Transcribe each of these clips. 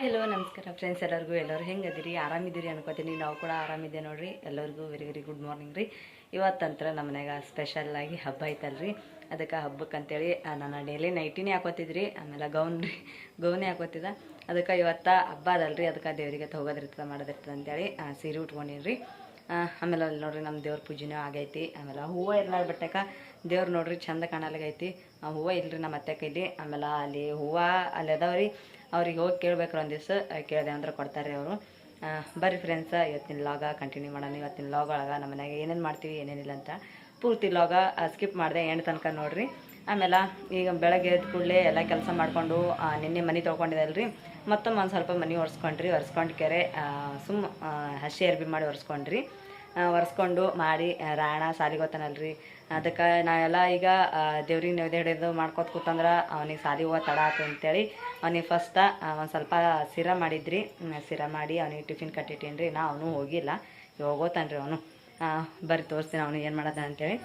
Hello ನಮಸ್ಕಾರ friends, ಎಲ್ಲರೂ ಹೆಂಗದಿರಿ? ಆರಾಮಿದ್ದೀರಿ ಅನ್ಕೋತೀನಿ. ನಾವು ಕೂಡ ಆರಾಮಿದ್ದೆ ನೋಡ್ರಿ. ಎಲ್ಲರಿಗೂ ವೆರಿ ಗುಡ್ ಮಾರ್ನಿಂಗ್ ರೀ. ಇವತ್ತಂತ್ರ ನಮ್ಮ ಮನ್ಯಾಗ ಸ್ಪೆಷಲ್ಲಾಗಿ ಹಬ್ಬ ಐತಲ್ರಿ. ಅದಕ್ಕೆ ಹಬ್ಬಕ್ಕಂತೇಳಿ ನಾನು ಡೈಲಿ ನೈಟಿನೇ ಹಾಕೋತಿದ್ರಿ, ಆಮೇಲೆ ಗೌನೇ ಹಾಕೋತಿದ್ದ. ಅದಕ್ಕೆ ಇವತ್ತು ಹಬ್ಬ ಅದಲ್ರಿ, ಅದಕ್ಕೆ ದೇವರಿಗೆ ಹೋಗೋದಿರ್ತದೆ ಮಾಡೋದಿರ್ತದೆ ಅಂತೇಳಿ ಸೀರೆ ಉಟ್ಕೊಂಡಿನ್ರಿ. ಆಮೇಲೆ ಅಲ್ಲಿ ನೋಡ್ರಿ ನಮ್ಮ ದೇವ್ರ ಪೂಜೆನೂ ಆಗೈತಿ. ಆಮೇಲೆ ಹೂವು ಇರ್ಲಾರ ಬಟ್ಟೆಕ ದೇವ್ರು ನೋಡ್ರಿ ಚಂದ ಕಾಣಲಾಗೈತಿ. ಹೂವು ಇಲ್ರಿ ನಮ್ಮ ಅತ್ತೆ ಕೈಲಿ. ಆಮೇಲೆ ಅಲ್ಲಿ ಹೂವು ಅಲ್ಲಿ ಅದಾವ್ರಿ, ಅವ್ರಿಗೆ ಹೋಗಿ ಕೇಳ್ಬೇಕ್ರಿ. ಒಂದು ದಿವ್ಸ ಕೇಳಿದೆ ಅಂದ್ರೆ ಕೊಡ್ತಾರೆ ಅವರು. ಬರ್ರಿ ಫ್ರೆಂಡ್ಸ, ಇವತ್ತಿನ ಲಾಗ ಕಂಟಿನ್ಯೂ ಮಾಡೋಣ. ಇವತ್ತಿನ ಲಾಗ್ ಒಳಗೆ ನಮ್ಮ ಮನೆಯಾಗ ಏನೇನು ಮಾಡ್ತೀವಿ ಏನೇನಿಲ್ಲ ಅಂತ ಪೂರ್ತಿ ಲಾಗ ಸ್ಕಿಪ್ ಮಾಡಿದೆ, ಎಂಡ್ ತನಕ ನೋಡ್ರಿ. ಆಮೇಲೆ ಈಗ ಬೆಳಗ್ಗೆ ಎದ್ದ ಕೂಡಲೇ ಎಲ್ಲ ಕೆಲಸ ಮಾಡಿಕೊಂಡು ನಿನ್ನೆ ಮನೆ ತೊಳ್ಕೊಂಡಿದ್ದಲ್ರಿ, ಮತ್ತೊಮ್ಮೆ ಒಂದು ಸ್ವಲ್ಪ ಮನೆ ಒರೆಸ್ಕೊಂಡು ಕೆರೆ ಹಸಿ ಅರ್ಬಿ ಮಾಡಿ ಒರೆಸ್ಕೊಂಡು ಮಾಡಿ ರಾಯಣ ಸಾಲಿಗೆ ಹೋಗ್ತಾನಲ್ರಿ. ಅದಕ್ಕೆ ನಾವೆಲ್ಲ ಈಗ ದೇವ್ರಿಗೆ ನೈವೇದ್ಯ ಹಿಡಿದು ಮಾಡ್ಕೊತ ಕೂತಂದ್ರೆ ಅವನಿಗೆ ಸಾಲಿಗೆ ಹೋಗೋ ತಡ ಆಯ್ತು ಅಂತೇಳಿ ಅವನಿಗೆ ಫಸ್ಟ ಒಂದು ಸ್ವಲ್ಪ ಸಿರ ಮಾಡಿದ್ರಿ. ಸಿರ ಮಾಡಿ ಅವನಿಗೆ ಟಿಫಿನ್ ಕಟ್ಟಿಟ್ಟೀನಿ ರೀ. ಅವನು ಹೋಗಿಲ್ಲ, ಹೋಗೋತಾನ್ರಿ ಅವನು. ಬರ್ರಿ ತೋರಿಸ್ತೀನಿ ಅವನಿಗೆ ಏನು ಮಾಡೋದ ಅಂತೇಳಿ.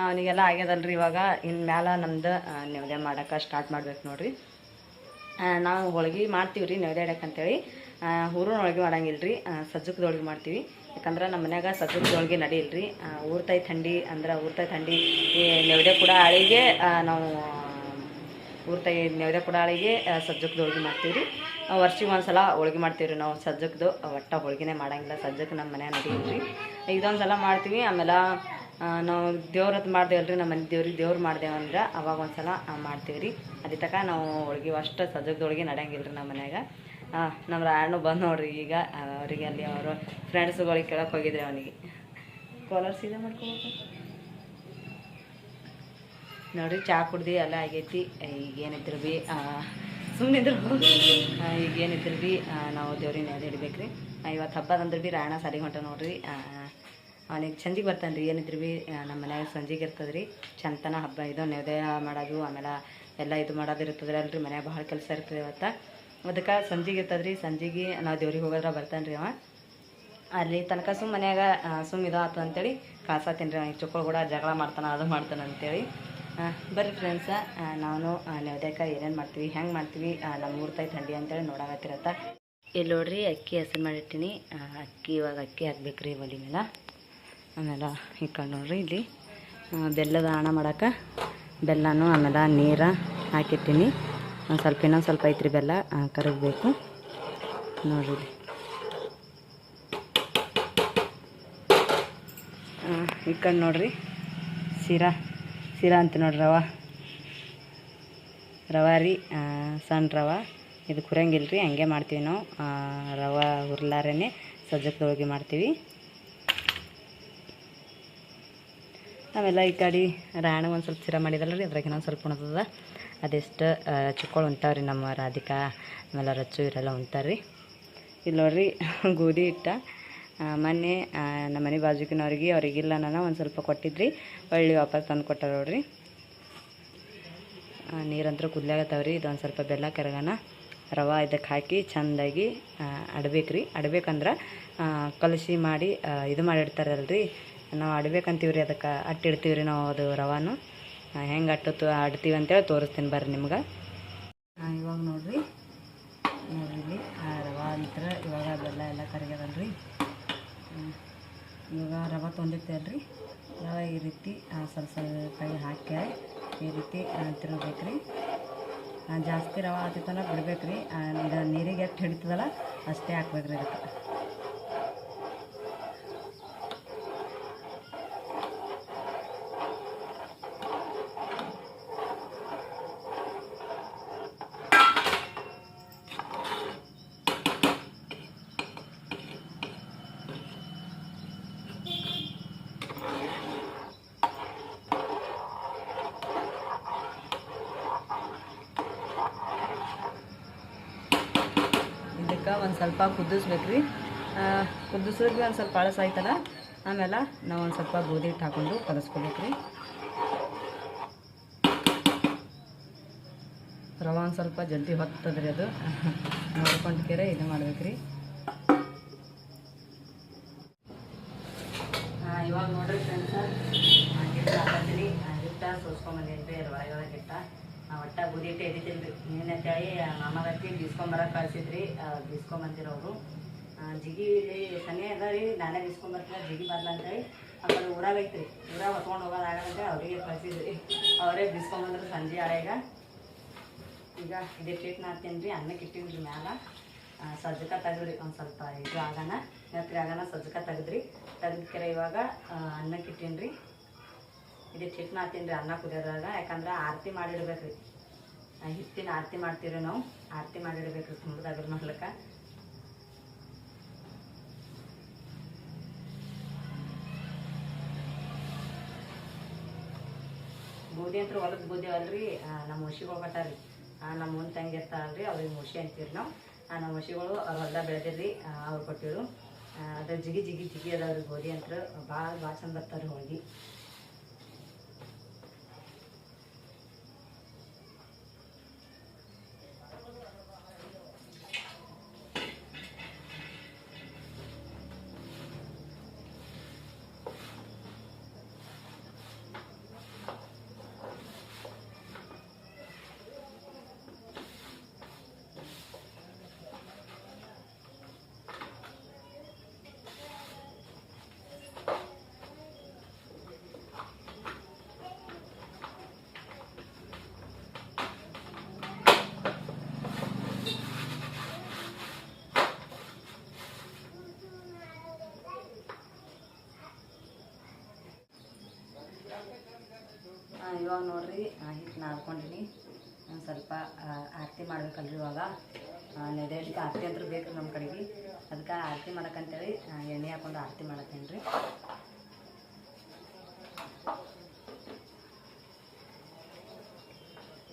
ಅವನಿಗೆಲ್ಲ ಆಗ್ಯದಲ್ರಿ. ಇವಾಗ ಇನ್ನು ಮ್ಯಾಲೆ ನಮ್ದು ನೈವೇದ್ಯ ಮಾಡೋಕೆ ಸ್ಟಾರ್ಟ್ ಮಾಡ್ಬೇಕು ನೋಡ್ರಿ. ನಾವು ಹೋಳ್ಗೆ ಮಾಡ್ತೀವಿ ರೀ ನೈವೇದ್ಯ ಇಡಕ್ಕಂತೇಳಿ. ಹೂರಣ ಹೋಳ್ಗೆ ಮಾಡಂಗಿಲ್ಲ ರೀ, ಸಜ್ಜಕದ ಹೋಳ್ಗೆ ಮಾಡ್ತೀವಿ. ಯಾಕಂದ್ರೆ ನಮ್ಮ ಮನ್ಯಾಗ ಸಜ್ಜಕದ ಹೋಳ್ಗೆ ನಡೆಯಿಲ್ಲ ರೀ. ಊರ್ತಾಯಿ ಥಂಡಿ ಈ ನೈವೇದ್ಯ ಕೂಡ ಆಳಿಗೆ ನಾವು ಊರ್ತಾಯಿ ನೈವೇದ್ಯ ಕೂಡ ಆಳಿಗೆ ಸಜ್ಜಕದ ಹೋಳ್ಗೆ ಮಾಡ್ತೀವಿ ರೀ. ವರ್ಷಿಗೆ ಒಂದು ಸಲ ಹೋಳ್ಗೆ ಮಾಡ್ತೀವಿ ರೀ ನಾವು. ಸಜ್ಜಕದು ಒಟ್ಟು ಹೋಳ್ಗೆನೇ ಮಾಡಂಗಿಲ್ಲ, ಸಜ್ಜಕ್ಕೆ ನಮ್ಮ ಮನ್ಯಾಗ ನಡೆಯಿಲ್ಲ ರೀ. ಇದೊಂದು ಸಲ ಮಾಡ್ತೀವಿ. ಆಮೇಲೆ ನಾವು ದೇವ್ರದ್ದು ಮಾಡ್ದೇವಲ್ರಿ, ನಮ್ಮ ಮನೆ ದೇವ್ರು ಮಾಡ್ದೇವಂದ್ರೆ ಅವಾಗ ಒಂದು ಸಲ ಮಾಡ್ತೀವಿ ರೀ. ಅಲ್ಲಿ ತನಕ ನಾವು ಹೋಳ್ಗೆ ಅಷ್ಟು ಸಜ್ಜಕದ ಹೋಳ್ಗೆ ನಡೆಯಂಗಿಲ್ಲ ರೀ ನಮ್ಮ ಮನ್ಯಾಗ. ನಮ್ಮ ರಾಯಣ್ಣು ಬಂದು ನೋಡ್ರಿ ಈಗ. ಅವರಿಗೆ ಅಲ್ಲಿ ಅವರು ಫ್ರೆಂಡ್ಸ್ಗಳಿಗೆ ಕೇಳಕ್ಕೆ ಹೋಗಿದ್ರಿ. ಅವನಿಗೆ ಕಾಲರ್ ಸೀದಾ ಮಾಡ್ಕೋಬೇಕು ನೋಡ್ರಿ. ಚಹಾ ಕುಡ್ದು ಎಲ್ಲ ಆಗೈತಿ. ಈಗೇನಿದ್ರು ಭೀ ಸುಮ್ಮನಿದ್ರು ಈಗೇನಿದ್ರು ಭೀ ನಾವು ದೇವ್ರಿಗೆ ನೈವೇದ್ಯ ಇಡ್ಬೇಕು ರೀ. ಇವತ್ತು ಹಬ್ಬದಂದ್ರೆ ಭೀ ರಾಯಣ್ಣ ಸಾಲಿಗೆ ಹೊಂಟ ನೋಡ್ರಿ. ಅವನಿಗೆ ಸಂಜೆಗೆ ಬರ್ತಾನೆ ರೀ. ಏನಿದ್ರು ಭೀ ನಮ್ಮ ಮನ್ಯಾಗ ಸಂಜೆಗೆ ಇರ್ತದೆ ರೀ. ಚಂತನ ಹಬ್ಬ ಇದು ನೈವೇದ್ಯ ಮಾಡೋದು, ಆಮೇಲೆ ಎಲ್ಲ ಇದು ಮಾಡೋದು ಇರ್ತದೆ ಅಲ್ರಿ. ಮನ್ಯಾಗ ಭಾಳ ಕೆಲಸ ಇರ್ತದೆ ಇವತ್ತು. ಅದಕ್ಕೆ ಸಂಜೆಗೆ ಇರ್ತದೆ ರೀ. ಸಂಜೆಗೆ ನಾವು ದೇವ್ರಿಗೆ ಹೋಗೋದ್ರ ಬರ್ತಾನೆ ರೀ ಅವ. ಅಲ್ಲಿ ತನಕ ಮನ್ಯಾಗ ಇದು ಆತು ಅಂತೇಳಿ ಕಳ್ಸತ್ತೀನಿ ರೀ. ಅವನಿಗೆ ಚುಕ್ಕಳು ಕೂಡ ಜಗಳ ಮಾಡ್ತಾನೆ, ಅದು ಮಾಡ್ತಾನೆ ಅಂತೇಳಿ. ಬರ್ರಿ ಫ್ರೆಂಡ್ಸ, ನಾನು ನೈವೇದ್ಯಕ್ಕೆ ಏನೇನು ಮಾಡ್ತೀವಿ, ಹೆಂಗೆ ಮಾಡ್ತೀವಿ, ನಮ್ಮ ಊರ್ತಾಯಿ ಥಂಡಿ ಅಂತೇಳಿ ನೋಡಾಕತ್ತಿರತ್ತ. ಇಲ್ಲಿ ನೋಡ್ರಿ ಅಕ್ಕಿ ಹಸರು ಮಾಡಿರ್ತೀನಿ. ಇವಾಗ ಅಕ್ಕಿ ಹಾಕ್ಬೇಕು ರೀ ಒಲಿ ಮೇಲೆ. ಆಮೇಲೆ ಈ ಕಡೆ ನೋಡ್ರಿ ಇಲ್ಲಿ ಬೆಲ್ಲದ ಹಣ ಮಾಡೋಕೆ ಬೆಲ್ಲನೂ ಆಮೇಲೆ ನೀರು ಹಾಕಿರ್ತೀನಿ. ಇನ್ನೊಂದು ಸ್ವಲ್ಪ ಐತ್ರಿ ಬೆಲ್ಲ ಕರಗಬೇಕು ನೋಡ್ರಿ. ಈ ಕಡೆ ನೋಡ್ರಿ ಶಿರಾ ಅಂತ ನೋಡ್ರಿ. ರವೆ ರೀ, ಸಣ್ಣ ರವೆ. ಇದು ಕುರಂಗಿಲ್ಲ ರೀ, ಹಂಗೆ ಮಾಡ್ತೀವಿ ನಾವು. ರವೆ ಹುರ್ಲಾರೇ ಸಜ್ಜಕದ ಹೋಳ್ಗೆ ಮಾಡ್ತೀವಿ. ಆಮೇಲೆ ಈ ಕಡೆ ರಾಯಣ ಒಂದು ಸ್ವಲ್ಪ ಸಿರ ಮಾಡಿದಲ್ಲ ರೀ, ಅದ್ರಾಗ ಇನ್ನೊಂದು ಸ್ವಲ್ಪ ಉಣ್ತದ. ಅದೆಷ್ಟು ಚುಕ್ಕಳು ಉಂಟಾವ್ರಿ ನಮ್ಮ ರಾಧಿಕಾ, ಆಮೇಲೆ ರಚ್ಚು ಇವರೆಲ್ಲ ಉಣ್ತಾರ್ರಿ. ಇಲ್ಲಿ ನೋಡ್ರಿ ಗೋಧಿ ಹಿಟ್ಟ ಮೊನ್ನೆ ನಮ್ಮ ಮನೆ ಬಾಜುಕಿನವ್ರಿಗೆ ಅವ್ರಿಗಿಲ್ಲ, ನಾನು ಒಂದು ಸ್ವಲ್ಪ ಕೊಟ್ಟಿದ್ರಿ, ಒಳ್ಳೆ ವಾಪಸ್ ತಂದು ಕೊಟ್ಟಾರ ನೋಡ್ರಿ. ನೀರಂತರ ಕುದ್ಲಾಗತ್ತವ್ರಿ. ಇದೊಂದು ಸ್ವಲ್ಪ ಬೆಲ್ಲ ಕರಗನ ರವೆ ಇದಕ್ಕೆ ಹಾಕಿ ಚೆಂದಾಗಿ ಅಡ್ಬೇಕ್ರಿ. ಅಡ್ಬೇಕಂದ್ರೆ ಕಲಸಿ ಮಾಡಿ ಇದು ಮಾಡಿಡ್ತಾರಲ್ರಿ, ನಾವು ಅಡ್ಬೇಕಂತೀವಿ ರೀ. ಅದಕ್ಕೆ ಅಟ್ಟಿಡ್ತೀವಿ ರೀ ನಾವು. ಅದು ರವಾನು ಹೆಂಗೆ ಅಡ್ತೀವಿ ಅಂತೇಳಿ ತೋರಿಸ್ತೀನಿ ಬರ್ರಿ ನಿಮ್ಗೆ. ಇವಾಗ ನೋಡ್ರಿ ಇಲ್ಲಿ ರವೆ ಅಂತರ ಇವಾಗ ಬೆಲ್ಲ ಎಲ್ಲ ಕರಗ್ಯದಲ್ರಿ. ಇವಾಗ ರವೆ ತೊಗೊಂಡಿರ್ತೇವಲ್ರಿ, ರವೆ ಈ ರೀತಿ ಸ್ವಲ್ಪ ಹಾಕಿ ಈ ರೀತಿ ತಿರುಗಬೇಕು ರೀ. ಜಾಸ್ತಿ ರವೆ ಆತಿತ್ತಲ್ಲ ಬಿಡ್ಬೇಕು ರೀ. ಇದು ನೀರಿಗೆ ಎಷ್ಟು ಹಿಡಿತದಲ್ಲ ಅಷ್ಟೇ ಹಾಕ್ಬೇಕು ರೀ ಇದಕ್ಕೆ. ಒಂದು ಸ್ವಲ್ಪ ಕುದಿಸ್ಬೇಕು ರೀ. ಕುದಿಸಿದ್ರೆ ಒಂದು ಸ್ವಲ್ಪ ಅಳಸ ಆಯ್ತಲ್ಲ, ಆಮೇಲೆ ನಾವು ಒಂದು ಸ್ವಲ್ಪ ಗೋಧಿ ಹಿಟ್ಟು ಹಾಕ್ಕೊಂಡು ಕಲಿಸ್ಕೋಬೇಕು ರೀ. ರವೆ ಒಂದು ಸ್ವಲ್ಪ ಜಲ್ದಿ ಹೊತ್ತದ್ರಿ, ಅದು ನೋಡ್ಕೊಂಡು ಕೆರೆ ಇದು ಮಾಡ್ಬೇಕು ರೀ. ಇವಾಗ ನೋಡ್ರಿ ಫ್ರೆಂಡ್ಸ, ಹಿಟ್ಟು ಹಾಕತ್ತೀನಿ. ಹಿಟ್ಟು ಸೋಸ್ಕೊಂಬಂದಿನಿ ರೀ ರವೆ ಗಿಟ್ಟ. ಒಟ್ಟ ಗೋಧಿ ಹಿಟ್ಟು ಎದಿತೀನಿ ರೀ ನೀನಂತೇಳಿ ಮಾಮಗತ್ತಿ ಬೀಸ್ಕೊಂಬರಕ್ಕೆ ಕಳಿಸಿದ್ರಿ ಬೀಸ್ಕೊಂಬಂದಿರೋರು ಜಿಗಿ ಇಲ್ಲಿ ಸನಿ ಅದ ರೀ ನಾನೇ ಬೀಸ್ಕೊಂಬರ್ತೀನಿ ಜಿಗಿ ಬರಲ್ಲ ಅಂತೇಳಿ ಆಮೇಲೆ ಊರಾಗ ಐತ್ರಿ ಊರಾಗ ಹೊತ್ಕೊಂಡು ಹೋಗೋದಾಗಂತೆ ಅವರಿಗೆ ಕಳಿಸಿದ್ರಿ ಅವರೇ ಬೀಸ್ಕೊಂಬಂದ್ರು ಸಂಜೆ ಹಳೆಗ ಈಗ ಇದೇ ಹಿಟ್ಟು ಹಾಕ್ತೀನಿ ರೀ ಅನ್ನಕ್ಕೆ ಇಟ್ಟಿನಿ ರೀ ಮ್ಯಾಲ ಸಜ್ಜಕ ತೆಗೆದ್ರಿ ಒಂದು ಸ್ವಲ್ಪ ಇದು ಆಗೋಣ ನೆತ್ರಿ ಆಗೋಣ ಸಜ್ಜಕ ತೆಗೆದ್ರಿ ತೆಗೆದ್ಕರೆ ಇವಾಗ ಅನ್ನಕ್ಕೆ ಇಟ್ಟೀನಿ ರೀ ಇದೇ ಹಿಟ್ಟು ಹಾಕ್ತೀನಿ ರೀ ಅನ್ನ ಕುದಿಯೋದಾಗ ಯಾಕಂದ್ರೆ ಆರತಿ ಮಾಡಿಡ್ಬೇಕು ರೀ ಹಿಟ್ಟಿನ ಆರತಿ ಮಾಡ್ತೀವಿ ನಾವು ಆರತಿ ಮಾಡಿಡ್ಬೇಕು ರೀ ತುಂಬದಾಗ ಮಾಡ್ಲಿಕ್ಕೆ ಗೋಧಿ ಅಂತ ಹೊಲದ ಗೋಧಿ ಅಲ್ರಿ ನಮ್ಮ ಹುಷಿಗಳು ಕೊಟ್ಟಾರಿ ನಮ್ಮ ಮುಂದೆ ತಂಗಿ ಇರ್ತಾರಲ್ರಿ ಅವ್ರಿಗೆ ಹುಷಿ ಅಂತೀವಿ ನಾವು ನಮ್ಮ ಹುಷಿಗಳು ಅವ್ರ ಹೊಲ ಬೆಳೆದಿರಿ ಅವ್ರು ಕೊಟ್ಟಿರು ಅದ್ರ ಜಿಗಿ ಜಿಗಿ ಜಿಗಿ ಅದಾವ್ರಿ ಗೋಧಿ ಅಂತ ಭಾಳ ಚಂದ ಬರ್ತಾವ್ರಿ ಹೋಳ್ಗೆ ಇವಾಗ ನೋಡ್ರಿ ಹಿಟ್ಟು ನಾದ್ಕೊಂಡಿನಿ ಸ್ವಲ್ಪ ಆರತಿ ಮಾಡ್ಬೇಕಲ್ರಿ ಇವಾಗ ನಡೆಯಲಿಕ್ಕೆ ಆರತಿ ಅಂತೂ ಬೇಕು ನಮ್ಮ ಕಡೆಗೆ ಅದಕ್ಕೆ ಆರತಿ ಮಾಡಕ್ಕಂತೇಳಿ ಎಣ್ಣೆ ಹಾಕೊಂಡು ಆರತಿ ಮಾಡತ್ತೇನೆ ರೀ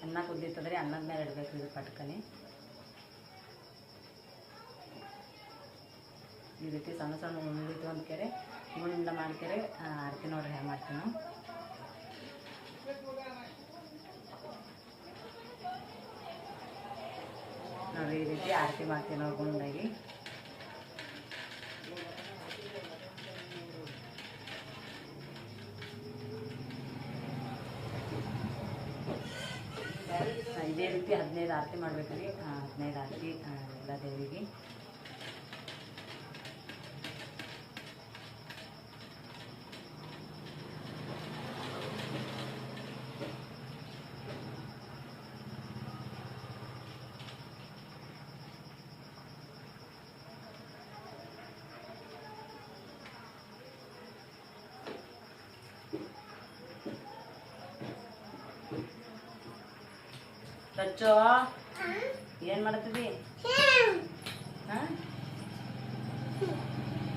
ಅನ್ನ ಕುದ್ದಿತ್ತದ್ರಿ ಅನ್ನದ ಮೇಲೆ ಇಡ್ಬೇಕು ರೀ ಪಟ್ಕನಿ ಈ ರೀತಿ ಸಣ್ಣ ಸಣ್ಣ ಉಂಡಿತ್ತು ಒಂದು ಕೆರೆ ಉಂಡ ಮಾಡ್ಕೆರೆ ಆರತಿ ನೋಡ್ರಿ ಹೆಂಗೆ ಮಾಡ್ತೀವಿ ನಾವು ನೋಡ್ರಿ ಈ ರೀತಿ ಆರತಿ ಮಾಡ್ತೀವಿ ನಾವು ಗುಂಡಾಗಿ ಇದೇ ರೀತಿ 15 ಆರತಿ ಮಾಡ್ಬೇಕ್ರಿ 15 ಆರತಿ ಎಲ್ಲ ದೇವಿಗೆ ರಚ್ಚೋ ಏನು ಮಾಡ್ತಿದ್ದಿ ಹಾಂ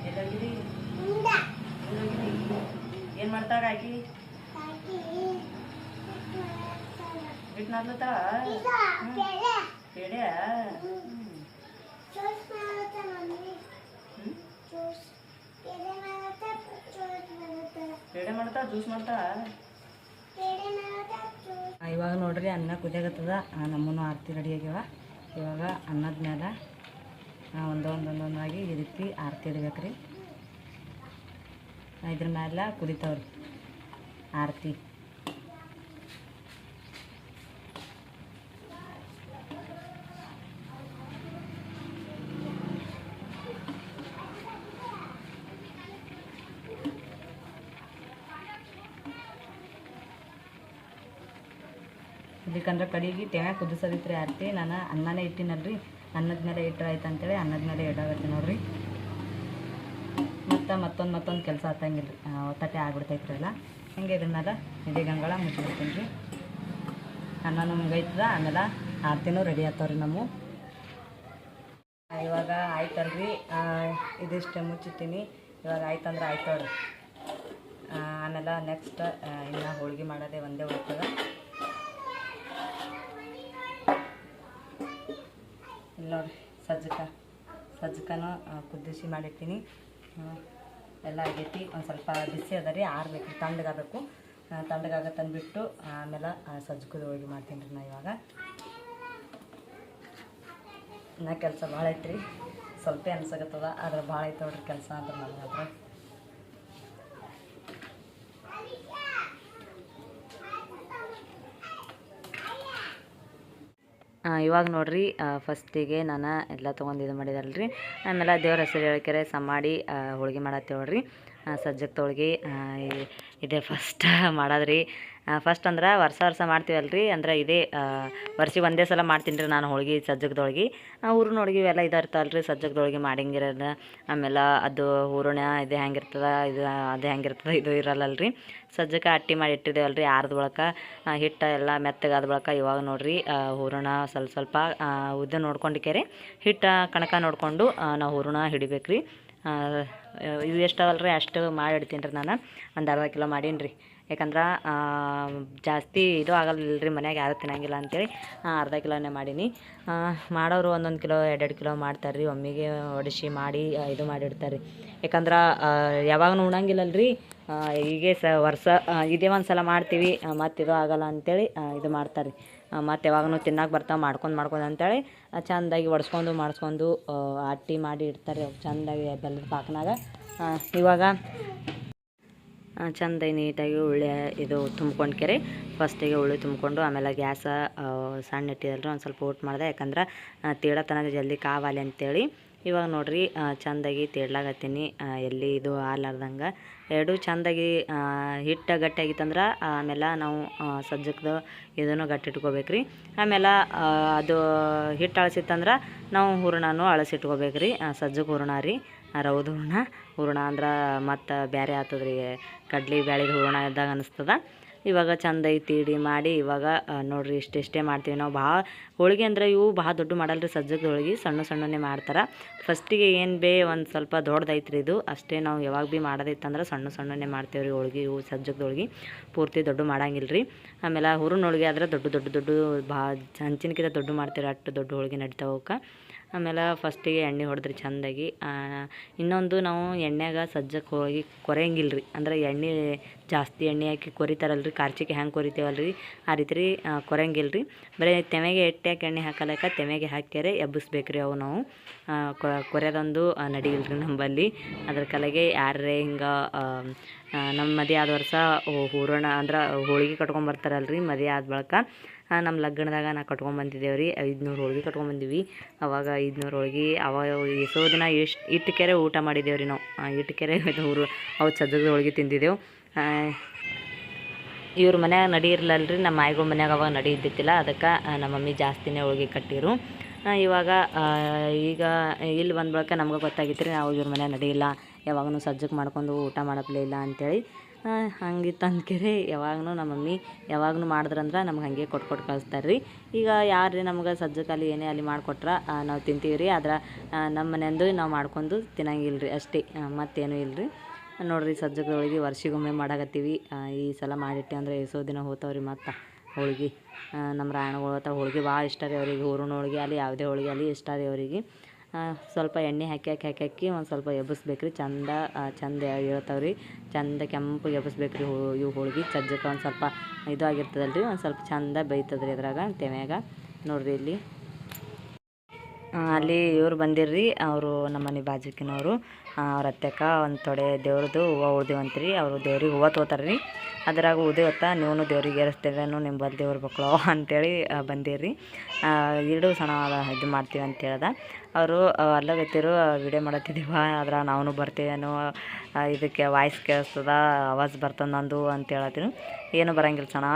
ಎಲ್ಲೋಗಿದ್ದಿ ಏನು ಮಾಡ್ತಾಳ ಆಕಿ ಬಿಟ್ಟು ನಾದ್ಲತ್ತಾಳ ಪೇಡೆ ಪೇಡೆ ಮಾಡ್ತಾಳ ಜ್ಯೂಸ್ ಮಾಡ್ತಾಳ ಇವಾಗ ನೋಡ್ರಿ ಅನ್ನ ಕುದಿಯಾಗತ್ತದ ನಮ್ಮನ್ನು ಆರತಿ ರೆಡಿ ಆಗ್ಯಾವ ಇವಾಗ ಅನ್ನದ ಮೇಲೆ ಒಂದೊಂದಾಗಿ ಈ ರೀತಿ ಆರತಿ ಇಡ್ಬೇಕ್ರಿ ಇದ್ರ ಮೇಲೆ ಕುದಿತಾವ್ರಿ ಆರತಿ ಇದಕ್ಕಂದ್ರೆ ಕಡೆಗೆ ತೆನೆ ಕುದಿಸೋದಿತ್ರಿ ಆರತಿ ನಾನು ಅನ್ನನೇ ಇಟ್ಟಿನಲ್ರಿ ಅನ್ನದ ಮೇಲೆ ಇಟ್ಟರೆ ಆಯ್ತು ಅಂತೇಳಿ ಅನ್ನದ ಮೇಲೆ ಇಡಾಗತ್ತಿ ನೋಡ್ರಿ ಮತ್ತೊಂದು ಕೆಲಸ ಹತ್ತಂಗಿಲ್ಲ ರೀ ಒತ್ತಟ್ಟೆ ಆಗ್ಬಿಡ್ತೈತ್ರಿ ಎಲ್ಲ ಹಿಂಗೆ ಇದನ್ನೆಲ್ಲ ಇದೇ ಗಂಗಳ ಮುಚ್ಚಿಬಿಡ್ತೀನಿ ರೀ ಅನ್ನನೂ ಮುಗೈತದ ಆಮೇಲೆ ಆರತಿನೂ ರೆಡಿ ಆಗ್ತಾವ್ರಿ ನಮ್ಮ ಇವಾಗ ಆಯ್ತಲ್ರಿ ಇದಿಷ್ಟು ಮುಚ್ಚಿಟ್ಟಿನಿ ಇವಾಗ ಆಯ್ತಂದ್ರೆ ಆಯ್ತು ನೋಡ್ರಿ ಆಮೇಲೆ ನೆಕ್ಸ್ಟ್ ಇನ್ನು ಹೋಳಿಗೆ ಮಾಡೋದೇ ಒಂದೇ ಉಳ್ತದ ಇಲ್ಲಿ ನೋಡಿರಿ ಸಜ್ಜಕನೂ ಕುದಿಸಿ ಮಾಡಿರ್ತೀನಿ ಎಲ್ಲ ಆಗೈತಿ ಒಂದು ಸ್ವಲ್ಪ ಬಿಸಿ ಅದ ರೀ ಆರ್ಬೇಕು ತಣ್ಣಗಾಗಬೇಕು ತಣ್ಣಗಾಗತ್ತಂದ್ಬಿಟ್ಟು ಆಮೇಲೆ ಸಜ್ಜಕದ ಹೋಳಿಗೆ ಮಾಡ್ತೀನಿ ರೀ ನಾ ಇವಾಗ ನಾ ಕೆಲಸ ಭಾಳ ಐತ್ರಿ ಸ್ವಲ್ಪ ಅನ್ಸಾಗತ್ತದ ಆದ್ರೆ ಭಾಳ ಐತೆ ನೋಡ್ರಿ ಕೆಲಸ ಅಂದ್ರೆ ನನಗೆ ಅದ್ರ ಇವಾಗ ನೋಡ್ರಿ ಫಸ್ಟಿಗೆ ನಾನು ಎಲ್ಲ ತೊಗೊಂಡು ಇದು ಮಾಡಿದಲ್ರಿ. ಆಮೇಲೆ ದೇವ್ರ ಹೆಸರು ಹೇಳ್ಕೆರೆ ಮಾಡಿ ಹೋಳ್ಗೆ ಮಾಡತ್ತೇವ್ರಿ. ಸಜ್ಜಕ್ಕೆ ಹೋಳ್ಗೆ ಇದೇ ಫಸ್ಟ್ ಮಾಡೋದ್ರಿ. ಫಸ್ಟ್ ಅಂದ್ರೆ ವರ್ಷ ಮಾಡ್ತೀವಲ್ರಿ. ಅಂದ್ರೆ ಇದೇ ವರ್ಷಿಗೆ ಒಂದೇ ಸಲ ಮಾಡ್ತೀನಿ ರೀ ನಾನು ಹೋಳ್ಗೆ, ಸಜ್ಜಕದೊಳ್ಗೆ. ಹೂರ್ಣ ಹೋಳ್ಗೆ ಇವೆಲ್ಲ ಇದಾರ್ತಲ್ರಿ ಸಜ್ಜಕದೊಳ್ಗೆ ಮಾಡಂಗಿರೋದು. ಆಮೇಲೆ ಅದು ಹೂರಣ ಇದು ಹೆಂಗಿರ್ತದೆ, ಅದು ಹೆಂಗಿರ್ತದೆ ಇದು ಇರಲ್ಲಲ್ರಿ. ಸಜ್ಜಕ್ಕೆ ಅಟ್ಟಿ ಮಾಡಿ ಇಟ್ಟಿದ್ದೇವಲ್ರಿ, ಆರ್ದ ಬಳಕ ಹಿಟ್ಟು ಎಲ್ಲ ಮೆತ್ತಗಾದ ಬಳಕ ಇವಾಗ ನೋಡ್ರಿ ಹೂರಣ ಸ್ವಲ್ಪ ಉದ್ದ ನೋಡ್ಕೊಂಡಿಕೇರಿ ಹಿಟ್ಟು ಕಣಕ ನೋಡಿಕೊಂಡು ನಾವು ಹೂರಣ ಹಿಡಿಬೇಕ್ರಿ. ಇವು ಎಷ್ಟಾವಲ್ರಿ ಅಷ್ಟು ಮಾಡಿ ಇಡ್ತೀನಿ ರೀ ನಾನು. ಒಂದು ಅರ್ಧ ಕಿಲೋ ಮಾಡೀನಿ ರೀ. ಯಾಕಂದ್ರೆ ಜಾಸ್ತಿ ಇದು ಆಗಲ್ಲ ಮನ್ಯಾಗ ಯಾರು ತಿನ್ನಂಗಿಲ್ಲ ಅಂಥೇಳಿ ಅರ್ಧ ಕಿಲೋನೇ ಮಾಡೀನಿ. ಮಾಡೋರು 1 ಕಿಲೋ 2 ಕಿಲೋ ಮಾಡ್ತಾರೆ ರೀ. ಒಮ್ಮೆಗೆ ಒಡಿಸಿ ಮಾಡಿ ಇದು ಮಾಡಿಡ್ತಾರೆ ರೀ. ಯಾಕಂದ್ರೆ ಯಾವಾಗೂ ಉಣಂಗಿಲ್ಲಲ್ರಿ. ಹೀಗೆ ವರ್ಷ ಇದೇ ಒಂದು ಸಲ ಮಾಡ್ತೀವಿ ಮತ್ತು ಇದು ಆಗಲ್ಲ ಅಂಥೇಳಿ ಇದು ಮಾಡ್ತಾರೆ ರೀ. ಮತ್ತು ಯಾವಾಗೂ ತಿನ್ನಕ್ಕೆ ಬರ್ತಾವೆ ಮಾಡ್ಕೊಂಡು ಅಂಥೇಳಿ ಚೆಂದಾಗಿ ಮಾಡಿಸ್ಕೊಂಡು ಅಟ್ಟಿ ಮಾಡಿ ಇಡ್ತಾರೆ ಚೆಂದಾಗಿ ಬೆಲ್ಲದ ಪಾಕನಾಗ. ಇವಾಗ ಚೆಂದ ನೀಟಾಗಿ ಉಳ್ಳಿ ಇದು ತುಂಬ್ಕೊಂಡ್ಕೆರೆ ಫಸ್ಟಿಗೆ ಉಳ್ಳಿ ತುಂಬಿಕೊಂಡು ಆಮೇಲೆ ಗ್ಯಾಸ ಸಣ್ಣ ಇಟ್ಟಿದಲ್ರಿ ಒಂದು ಸ್ವಲ್ಪ ಊಟ ಮಾಡಿದೆ. ಯಾಕಂದ್ರೆ ತೀಡತನಕ ಜಲ್ದಿ ಕಾವಾಲಿ ಅಂತೇಳಿ. ಇವಾಗ ನೋಡ್ರಿ ಚೆಂದಾಗಿ ತೀಡ್ಲಾಗತ್ತೀನಿ ಎಲ್ಲಿ ಇದು ಹಾಲಾರ್ದಂಗೆ. ಎರಡೂ ಚೆಂದಾಗಿ ಹಿಟ್ಟು ಗಟ್ಟಿ ಆಗಿತ್ತಂದ್ರೆ ಆಮೇಲೆ ನಾವು ಸಜ್ಜಕ್ದು ಇದನ್ನು ಗಟ್ಟಿ ಇಟ್ಕೋಬೇಕ್ರಿ. ಆಮೇಲೆ ಅದು ಹಿಟ್ಟು ಅಳಸಿತ್ತಂದ್ರೆ ನಾವು ಹೂರಣನೂ ಅಳಸಿಟ್ಕೋಬೇಕ್ರಿ. ಸಜ್ಜಕ್ಕೆ ಹೂರಣ ರೀ, ರೌದು ಹೂರಣ ಅಂದ್ರೆ ಮತ್ತು ಬೇರೆ ಆಗ್ತದ್ರಿ. ಕಡ್ಲಿ ಬ್ಯಾಳಿದ ಹೂರಣ ಇದ್ದಾಗ ಅನಿಸ್ತದ. ಇವಾಗ ಚೆಂದ ತೀಡಿ ಮಾಡಿ ಇವಾಗ ನೋಡಿರಿ ಇಷ್ಟೇ ಮಾಡ್ತೀವಿ ನಾವು. ಭಾಳ ಹೋಳಿಗೆ ಅಂದ್ರೆ ಇವು ಭಾಳ ದೊಡ್ಡ ಮಾಡಲ್ರಿ. ಸಜ್ಜದ ಹೋಳಿಗೆ ಸಣ್ಣನೇ ಮಾಡ್ತಾರೆ. ಫಸ್ಟಿಗೆ ಏನು ಒಂದು ಸ್ವಲ್ಪ ದೊಡ್ಡದೈತ್ರಿ ಇದು ಅಷ್ಟೇ. ನಾವು ಯಾವಾಗ ಭೀ ಮಾಡೋದೈತಂದ್ರೆ ಸಣ್ಣನೇ ಮಾಡ್ತೇವೆ ರೀ ಹೋಳಿಗೆ. ಇವು ಸಜ್ಜದ ಹೋಳಿಗೆ ಪೂರ್ತಿ ದೊಡ್ಡ ಮಾಡಂಗಿಲ್ಲ ರೀ. ಆಮೇಲೆ ಹೂರಣ ಹೋಳಿಗೆ ಆದ್ರೆ ದೊಡ್ಡ ಭಾಳ ಹಂಚಿನಕಿಂತ ದೊಡ್ಡ ಮಾಡ್ತೀವಿ. ಅಷ್ಟು ದೊಡ್ಡ ಹೋಳಿಗೆ ನಡಿತಾವೆ ಅವಕ್ಕೆ. ಆಮೇಲೆ ಫಸ್ಟಿಗೆ ಎಣ್ಣೆ ಹೊಡೆದ್ರಿ ಚೆಂದಾಗಿ. ಇನ್ನೊಂದು ನಾವು ಎಣ್ಣೆಗೆ ಸಜ್ಜಕ್ಕೆ ಹೋಗಿ ಕೊರೆಯಂಗಿಲ್ಲ ರೀ. ಅಂದ್ರೆ ಎಣ್ಣೆ ಜಾಸ್ತಿ ಎಣ್ಣೆ ಹಾಕಿ ಕೊರಿತಾರಲ್ರಿ, ಕಾರ್ಚಿಕೆ ಹೆಂಗೆ ಕೊರಿತೇವಲ್ರಿ ಆ ರೀತಿ ರೀ ಕೊರೆಯಂಗಿಲ್ಲ ರೀ. ಬರೀ ತೆಮೆಗೆ ಎಟ್ಟ್ಯಾಕೆ ಎಣ್ಣೆ ಹಾಕಲಕ್ಕ ತೆಮೆಗೆ ಹಾಕ್ಯಾರೆ ಎಬ್ಬಿಸ್ಬೇಕ್ರಿ. ಅವು ನಾವು ಕೊರೆಯೋದೊಂದು ನಡಿಯಿಲ್ರಿ ನಂಬಲ್ಲಿ. ಅದ್ರ ಕಲೆಗೆ ಯಾರೇ ಹಿಂಗೆ ನಮ್ಮ ಮದುವೆ ಆದ ವರ್ಷ ಹೂರಣ ಅಂದ್ರೆ ಹೋಳಿಗೆ ಕಟ್ಕೊಂಬರ್ತಾರಲ್ರಿ ಮದುವೆ ಆದ ಬಳಿಕ. ನಮ್ಮ ಲಗ್ನದಾಗ ನಾ ಕಟ್ಕೊಂಬಂದಿದ್ದೇವೆ ರೀ 500 ಹೋಳ್ಗೆ ಕಟ್ಕೊಂಬಂದಿವಿ. ಅವಾಗ 500 ಹೋಳ್ಗೆ ಅವಾಗ ಎಷ್ಟೋ ದಿನ ಇಟ್ಟಕೆರೆ ಊಟ ಮಾಡಿದ್ದೇವೆ ರೀ ನಾವು. ಇಟ್ಟಕೆರೆ ಅವು ಸಜ್ಜದ ಹೋಳ್ಗೆ ತಿಂದಿದ್ದೆವು. ಇವ್ರ ಮನ್ಯಾಗ ನಡಿ ಇರಲ್ಲಲ್ರಿ, ನಮ್ಮ ಮಾಯಿಗಳ ಮನ್ಯಾಗ ಅವಾಗ ನಡಿ ಇದ್ದಿತ್ತಿಲ್ಲ. ಅದಕ್ಕೆ ನಮ್ಮ ಮಮ್ಮಿ ಜಾಸ್ತಿನೇ ಹೋಳ್ಗೆ ಕಟ್ಟಿರು. ಇವಾಗ ಈಗ ಇಲ್ಲಿ ಬಂದ ಬಳಿಕ ನಮ್ಗೆ ಗೊತ್ತಾಗಿತ್ತು ರೀ ನಾವು ಇವ್ರ ಮನ್ಯಾಗ ನಡಿಯಿಲ್ಲ, ಯಾವಾಗೂ ಸಜ್ಜಕ್ಕೆ ಮಾಡ್ಕೊಂಡು ಊಟ ಮಾಡಪ್ಲೇ ಇಲ್ಲ ಅಂಥೇಳಿ. ಹಂಗಿತ್ತು ಅಂದ್ಕೆರೆ ಯಾವಾಗೂ ನಮ್ಮ ಮಮ್ಮಿ ಯಾವಾಗೂ ಮಾಡಿದ್ರಂದ್ರೆ ನಮ್ಗೆ ಹಾಗೆ ಕೊಟ್ಟು ಕಳಿಸ್ತಾರೆ ರೀ. ಈಗ ಯಾರು ರೀ ನಮ್ಗೆ ಸಜ್ಜಕ್ಕಲ್ಲಿ ಏನೇ ಅಲ್ಲಿ ಮಾಡಿಕೊಟ್ರೆ ನಾವು ತಿಂತೀವಿ ರೀ. ಆದ್ರೆ ನಮ್ಮ ಮನೆಯಂದು ನಾವು ಮಾಡ್ಕೊಂಡು ತಿನ್ನಂಗಿಲ್ಲ ರೀ ಅಷ್ಟೇ, ಮತ್ತೇನೂ ಇಲ್ಲ ರೀ. ನೋಡಿರಿ ಸಜ್ಜಕ್ಕೆ ವರ್ಷಿಗೊಮ್ಮೆ ಮಾಡಾಕತ್ತೀವಿ. ಈ ಸಲ ಮಾಡಿಟ್ಟೆ ಅಂದರೆ ಎಷ್ಟೋ ದಿನ ಹೋಗ್ತಾವ್ರಿ. ಮತ್ತು ಹೋಳ್ಗೆ ನಮ್ಮ ರಾಯಣಗಳು ಹೋಳ್ಗೆ ಭಾಳ ಇಷ್ಟ ರೀ ಅವ್ರಿಗೆ. ಹೂರಣ ಹೋಳ್ಗೆ ಅಲ್ಲಿ ಯಾವುದೇ ಹೋಳ್ಗೆ ಅಲ್ಲಿ ಇಷ್ಟ ರೀ ಅವರಿಗೆ. ಸ್ವಲ್ಪ ಎಣ್ಣೆ ಹಾಕಿ ಒಂದು ಸ್ವಲ್ಪ ಎಬ್ಬಿಸ್ಬೇಕ್ರಿ. ಚಂದ ಹೇಳ್ತಾವ್ರಿ. ಚಂದ ಕೆಂಪಗೆ ಎಬ್ಬಿಸ್ಬೇಕ್ರಿ ಇವು ಹೋಳ್ಗೆ. ಸಜ್ಜಕ್ಕೆ ಒಂದು ಸ್ವಲ್ಪ ಇದು ಆಗಿರ್ತದಲ್ರಿ, ಒಂದು ಸ್ವಲ್ಪ ಚಂದ ಬೇಯ್ತದ್ರಿ ಅದ್ರಾಗ ತೆಮ್ಯಾಗ. ನೋಡಿರಿ ಇಲ್ಲಿ ಅಲ್ಲಿ ಇವ್ರು ಬಂದಿರ್ರಿ, ಅವರು ನಮ್ಮ ಮನೆ ಬಾಜುಕಿನವರು. ಅವ್ರ ಅತ್ತೆಕ್ಕ ಒಂದು ತೊಡೆ ದೇವ್ರದ್ದು ಹೂವು ಉಳ್ದಿವಂತ್ರಿ. ಅವರು ದೇವ್ರಿಗೆ ಹೂವು ತೊಗೋತಾರೆ ರೀ. ಅದ್ರಾಗ ಉಳಿದಿವತ್ತ ನೀವು ದೇವ್ರಿಗೆ ಏರಿಸ್ತೀರೇನು ನಿಂಬಲ್ಲಿ ದೇವ್ರ ಮಕ್ಕಳು ಅಂಥೇಳಿ ಬಂದಿರ್ರಿ. ಎರಡು ಸಣ್ಣ ಇದು ಮಾಡ್ತೀವಿ ಅಂತ ಹೇಳ್ದೆ. ಅವರು ಅಲ್ಲಗತ್ತಿರು ವಿಡಿಯೋ ಮಾಡತ್ತಿದ್ದೀವ, ಆದ್ರೆ ನಾವು ಬರ್ತೀವೇನೋ, ಇದಕ್ಕೆ ವಾಯ್ಸ್ ಕೇಳಿಸ್ತದ, ಆವಾಜ್ ಬರ್ತದೆ ನಂದು ಅಂತ ಹೇಳತ್ತಿರು. ಏನು ಬರೋಂಗಿಲ್ಲ ಸಣ್ಣ